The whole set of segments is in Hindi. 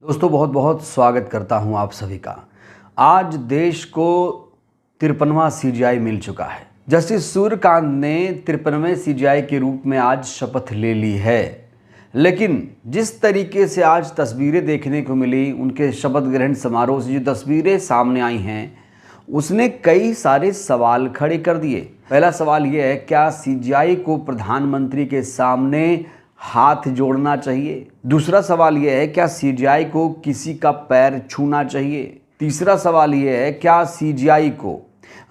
दोस्तों बहुत बहुत स्वागत करता हूं आप सभी का। आज देश को 53वां सीजीआई मिल चुका है। जस्टिस सूर्यकांत ने 53वें सीजीआई के रूप में आज शपथ ले ली है। लेकिन जिस तरीके से आज तस्वीरें देखने को मिली, उनके शपथ ग्रहण समारोह से जो तस्वीरें सामने आई हैं, उसने कई सारे सवाल खड़े कर दिए। पहला सवाल यह है, क्या सीजीआई को प्रधानमंत्री के सामने हाथ जोड़ना चाहिए? दूसरा सवाल यह है, क्या सीजीआई को किसी का पैर छूना चाहिए? तीसरा सवाल यह है, क्या सीजीआई को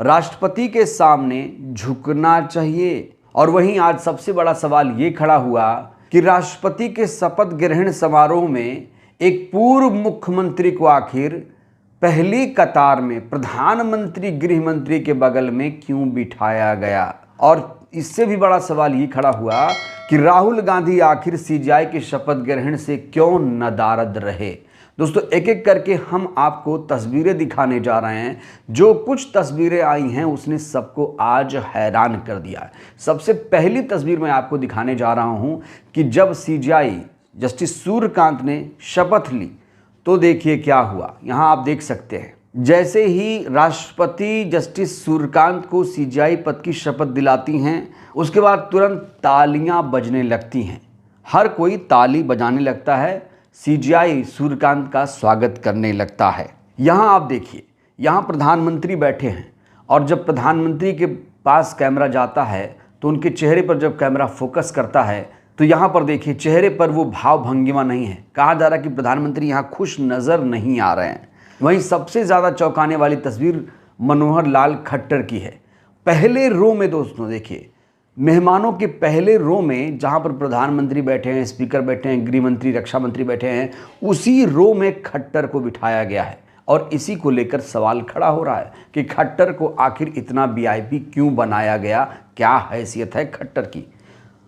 राष्ट्रपति के सामने झुकना चाहिए? और वहीं आज सबसे बड़ा सवाल ये खड़ा हुआ कि राष्ट्रपति के शपथ ग्रहण समारोह में एक पूर्व मुख्यमंत्री को आखिर पहली कतार में प्रधानमंत्री गृह मंत्री के बगल में क्यों बिठाया गया? और इससे भी बड़ा सवाल ये खड़ा हुआ कि राहुल गांधी आखिर सीजीआई के शपथ ग्रहण से क्यों नदारद रहे? दोस्तों एक एक करके हम आपको तस्वीरें दिखाने जा रहे हैं। जो कुछ तस्वीरें आई हैं उसने सबको आज हैरान कर दिया है। सबसे पहली तस्वीर मैं आपको दिखाने जा रहा हूं कि जब सीजीआई जस्टिस सूर्यकांत ने शपथ ली तो देखिए क्या हुआ। यहां आप देख सकते हैं, जैसे ही राष्ट्रपति जस्टिस सूर्यकांत को सीजीआई पद की शपथ दिलाती हैं, उसके बाद तुरंत तालियां बजने लगती हैं। हर कोई ताली बजाने लगता है, सीजीआई सूर्यकांत का स्वागत करने लगता है। यहाँ आप देखिए, यहाँ प्रधानमंत्री बैठे हैं और जब प्रधानमंत्री के पास कैमरा जाता है तो उनके चेहरे पर जब कैमरा फोकस करता है तो यहाँ पर देखिए चेहरे पर वो भाव भंगिमा नहीं है। कहा जा रहा है कि प्रधानमंत्री यहाँ खुश नज़र नहीं आ रहे हैं। वहीं सबसे ज़्यादा चौंकाने वाली तस्वीर मनोहर लाल खट्टर की है। पहले रो में दोस्तों देखिए, मेहमानों के पहले रो में जहां पर प्रधानमंत्री बैठे हैं, स्पीकर बैठे हैं, गृह मंत्री, रक्षा मंत्री बैठे हैं, उसी रो में खट्टर को बिठाया गया है। और इसी को लेकर सवाल खड़ा हो रहा है कि खट्टर को आखिर इतना वीआईपी क्यों बनाया गया? क्या हैसियत है खट्टर की?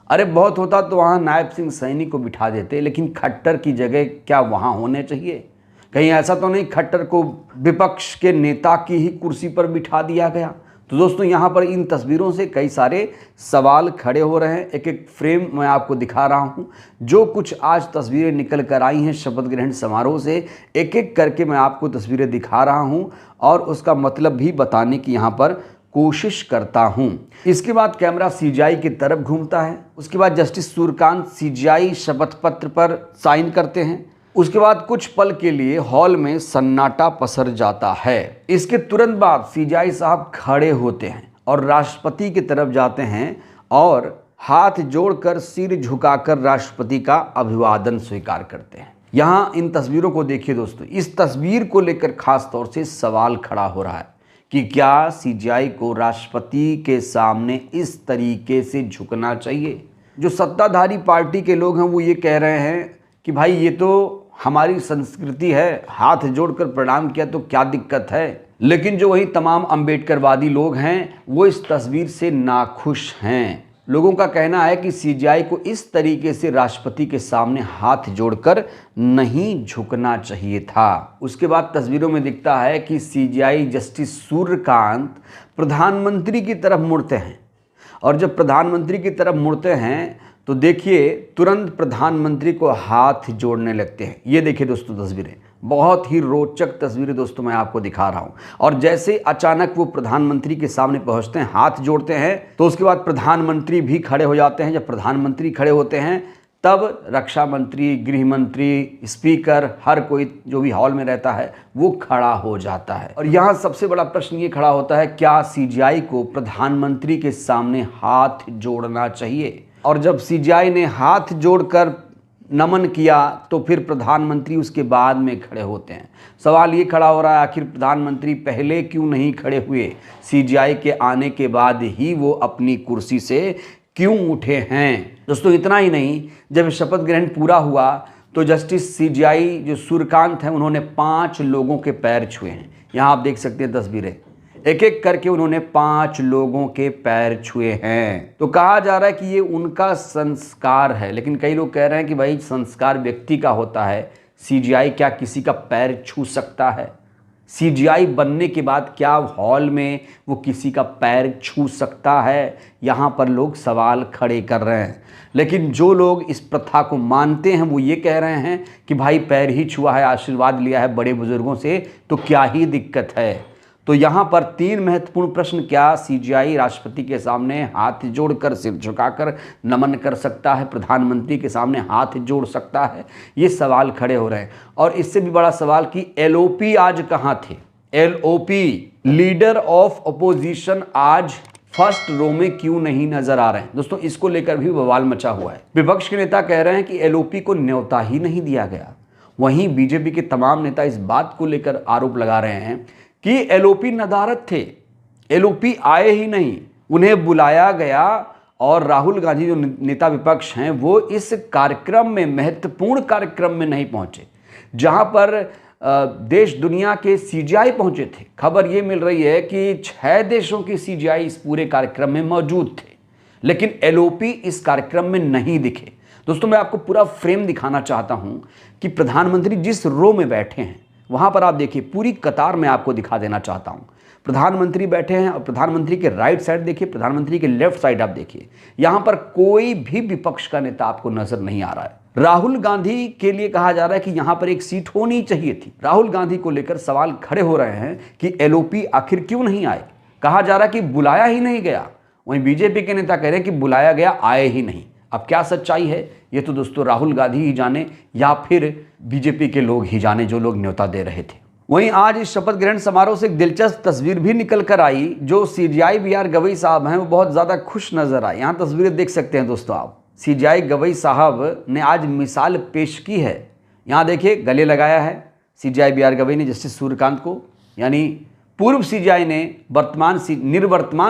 अरे बहुत होता तो वहाँ नायब सिंह सैनी को बिठा देते, लेकिन खट्टर की जगह क्या वहाँ होने चाहिए? कहीं ऐसा तो नहीं खट्टर को विपक्ष के नेता की ही कुर्सी पर बिठा दिया गया? तो दोस्तों यहाँ पर इन तस्वीरों से कई सारे सवाल खड़े हो रहे हैं। एक एक फ्रेम मैं आपको दिखा रहा हूँ। जो कुछ आज तस्वीरें निकल कर आई हैं शपथ ग्रहण समारोह से, एक एक करके मैं आपको तस्वीरें दिखा रहा हूँ और उसका मतलब भी बताने की यहाँ पर कोशिश करता हूँ। इसके बाद कैमरा सीजीआई की तरफ घूमता है। उसके बाद जस्टिस सूर्यकांत सीजीआई शपथ पत्र पर साइन करते हैं। उसके बाद कुछ पल के लिए हॉल में सन्नाटा पसर जाता है। इसके तुरंत बाद सीजीआई साहब खड़े होते हैं और राष्ट्रपति की तरफ जाते हैं और हाथ जोड़कर सिर झुकाकर राष्ट्रपति का अभिवादन स्वीकार करते हैं। यहाँ इन तस्वीरों को देखिए दोस्तों। इस तस्वीर को लेकर खास तौर से सवाल खड़ा हो रहा है कि क्या सीजीआई को राष्ट्रपति के सामने इस तरीके से झुकना चाहिए? जो सत्ताधारी पार्टी के लोग हैं वो ये कह रहे हैं कि भाई ये तो हमारी संस्कृति है, हाथ जोड़कर प्रणाम किया तो क्या दिक्कत है। लेकिन जो वही तमाम अंबेडकरवादी लोग हैं वो इस तस्वीर से नाखुश हैं। लोगों का कहना है कि सीजीआई को इस तरीके से राष्ट्रपति के सामने हाथ जोड़कर नहीं झुकना चाहिए था। उसके बाद तस्वीरों में दिखता है कि सीजीआई जस्टिस सूर्यकांत प्रधानमंत्री की तरफ मुड़ते हैं और जब प्रधानमंत्री की तरफ मुड़ते हैं तो देखिए तुरंत प्रधानमंत्री को हाथ जोड़ने लगते हैं। ये देखिए दोस्तों तस्वीरें, बहुत ही रोचक तस्वीरें दोस्तों मैं आपको दिखा रहा हूं। और जैसे अचानक वो प्रधानमंत्री के सामने पहुंचते हैं, हाथ जोड़ते हैं, तो उसके बाद प्रधानमंत्री भी खड़े हो जाते हैं। जब प्रधानमंत्री खड़े होते हैं तब रक्षा मंत्री, गृह मंत्री, स्पीकर, हर कोई जो भी हॉल में रहता है वो खड़ा हो जाता है। और यहाँ सबसे बड़ा प्रश्न ये खड़ा होता है, क्या सीजीआई को प्रधानमंत्री के सामने हाथ जोड़ना चाहिए? और जब सीजीआई ने हाथ जोड़कर नमन किया तो फिर प्रधानमंत्री उसके बाद में खड़े होते हैं। सवाल ये खड़ा हो रहा है, आखिर प्रधानमंत्री पहले क्यों नहीं खड़े हुए? सीजीआई के आने के बाद ही वो अपनी कुर्सी से क्यों उठे हैं? दोस्तों इतना ही नहीं, जब शपथ ग्रहण पूरा हुआ तो जस्टिस सीजीआई जो सूर्यकांत हैं उन्होंने 5 लोगों के पैर छुए हैं। यहाँ आप देख सकते हैं तस्वीरें, एक एक करके उन्होंने 5 लोगों के पैर छुए हैं। तो कहा जा रहा है कि ये उनका संस्कार है, लेकिन कई लोग कह रहे हैं कि भाई संस्कार व्यक्ति का होता है, सीजीआई क्या किसी का पैर छू सकता है? सीजीआई बनने के बाद क्या हॉल में वो किसी का पैर छू सकता है? यहाँ पर लोग सवाल खड़े कर रहे हैं। लेकिन जो लोग इस प्रथा को मानते हैं वो ये कह रहे हैं कि भाई पैर ही छुआ है, आशीर्वाद लिया है बड़े बुजुर्गों से, तो क्या ही दिक्कत है। तो यहाँ पर 3 महत्वपूर्ण प्रश्न। क्या सीजीआई राष्ट्रपति के सामने हाथ जोड़कर, सिर झुकाकर नमन कर सकता है? प्रधानमंत्री के सामने हाथ जोड़ सकता है? ये सवाल खड़े हो रहे हैं। और इससे भी बड़ा सवाल कि एलओपी आज कहाँ थे? एलओपी, लीडर ऑफ अपोजिशन, आज फर्स्ट रो में क्यों नहीं नजर आ रहे हैं? दोस्तों, इसको लेकर भी बवाल मचा हुआ है। विपक्ष के नेता कह रहे हैं कि एलओपी को न्योता ही नहीं दिया गया। वहीं बीजेपी के तमाम नेता इस बात को लेकर आरोप लगा रहे हैं कि एलओपी नदारद थे, एलओपी आए ही नहीं, उन्हें बुलाया गया। और राहुल गांधी जो नेता विपक्ष हैं वो इस कार्यक्रम में, महत्वपूर्ण कार्यक्रम में नहीं पहुंचे, जहां पर देश दुनिया के सीजीआई पहुंचे थे। खबर ये मिल रही है कि 6 देशों के सीजीआई इस पूरे कार्यक्रम में मौजूद थे, लेकिन एलओपी इस कार्यक्रम में नहीं दिखे। दोस्तों, मैं आपको पूरा फ्रेम दिखाना चाहता हूं कि प्रधानमंत्री जिस रो में बैठे हैं वहां पर आप देखिए, पूरी कतार में आपको दिखा देना चाहता हूं। प्रधानमंत्री बैठे हैं और प्रधानमंत्री के राइट साइड देखिए, प्रधानमंत्री के लेफ्ट साइड आप देखिए, यहां पर कोई भी विपक्ष का नेता आपको नजर नहीं आ रहा है। राहुल गांधी के लिए कहा जा रहा है कि यहां पर एक सीट होनी चाहिए थी। राहुल गांधी को लेकर सवाल खड़े हो रहे हैं कि एलओपी आखिर क्यों नहीं आए। कहा जा रहा है कि बुलाया ही नहीं गया। वहीं बीजेपी के नेता कह रहे हैं कि बुलाया गया, आए ही नहीं। अब क्या सच्चाई है ये तो दोस्तों राहुल गांधी ही जाने या फिर बीजेपी के लोग ही जाने, जो लोग न्योता दे रहे थे। वहीं आज इस शपथ ग्रहण समारोह से एक दिलचस्प तस्वीर भी निकल कर आई। जो सीजीआई बीआर गवई साहब हैं वो बहुत ज़्यादा खुश नजर आए। यहाँ तस्वीरें देख सकते हैं दोस्तों आप। सीजीआई गवई साहब ने आज मिसाल पेश की है। यहाँ देखिए, गले लगाया है सीजीआई बीआर गवई ने जस्टिस सूर्यकांत को, यानी पूर्व सीजीआई ने निवर्तमान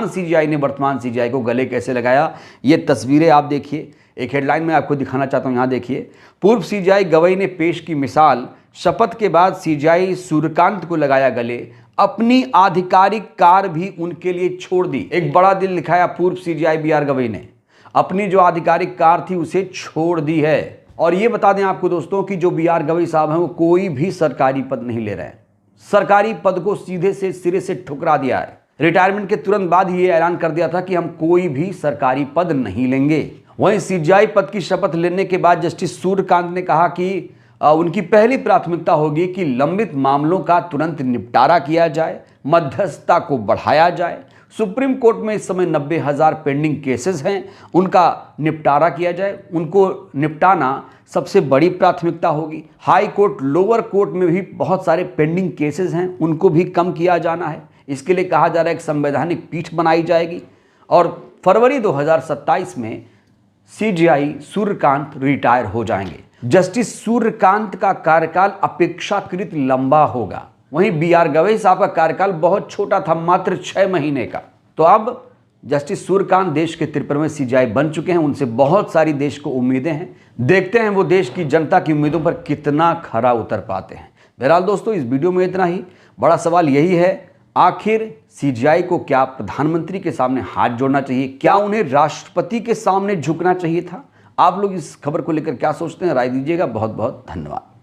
सीजीआई ने वर्तमान सीजीआई को गले कैसे लगाया, ये तस्वीरें आप देखिए। एक हेडलाइन में आपको दिखाना चाहता हूँ, यहाँ देखिए। पूर्व सीजीआई गवई ने पेश की मिसाल, शपथ के बाद सीजीआई सूर्यकांत को लगाया गले, अपनी आधिकारिक कार भी उनके लिए छोड़ दी। एक बड़ा दिल दिखाया पूर्व सीजीआई बीआर गवई ने, अपनी जो आधिकारिक कार थी उसे छोड़ दी है। और ये बता दें आपको दोस्तों कि जो बीआर गवई साहब हैं वो कोई भी सरकारी पद नहीं ले रहे हैं। सरकारी पद को सीधे से सिरे से ठुकरा दिया है। रिटायरमेंट के तुरंत बाद ही ये ऐलान कर दिया था कि हम कोई भी सरकारी पद नहीं लेंगे। वहीं सीजीआई पद की शपथ लेने के बाद जस्टिस सूर्यकांत ने कहा कि उनकी पहली प्राथमिकता होगी कि लंबित मामलों का तुरंत निपटारा किया जाए, मध्यस्थता को बढ़ाया जाए। सुप्रीम कोर्ट में इस समय 90,000 पेंडिंग केसेस हैं, उनका निपटारा किया जाए। उनको निपटाना सबसे बड़ी प्राथमिकता होगी। हाई कोर्ट, लोअर कोर्ट में भी बहुत सारे पेंडिंग केसेस हैं, उनको भी कम किया जाना है। इसके लिए कहा जा रहा है एक संवैधानिक पीठ बनाई जाएगी और फरवरी 2027 में सीजीआई सूर्यकांत रिटायर हो जाएंगे। जस्टिस सूर्यकांत का कार्यकाल अपेक्षाकृत लंबा होगा। वहीं बीआर गवई साहब का कार्यकाल बहुत छोटा था, मात्र 6 महीने का। तो अब जस्टिस सूर्यकांत देश के 53वें सीजीआई बन चुके हैं। उनसे बहुत सारी देश को उम्मीदें हैं। देखते हैं वो देश की जनता की उम्मीदों पर कितना खरा उतर पाते हैं। बहरहाल दोस्तों, इस वीडियो में इतना ही। बड़ा सवाल यही है, आखिर सीजीआई को क्या प्रधानमंत्री के सामने हाथ जोड़ना चाहिए? क्या उन्हें राष्ट्रपति के सामने झुकना चाहिए था? आप लोग इस खबर को लेकर क्या सोचते हैं? राय दीजिएगा। बहुत बहुत धन्यवाद।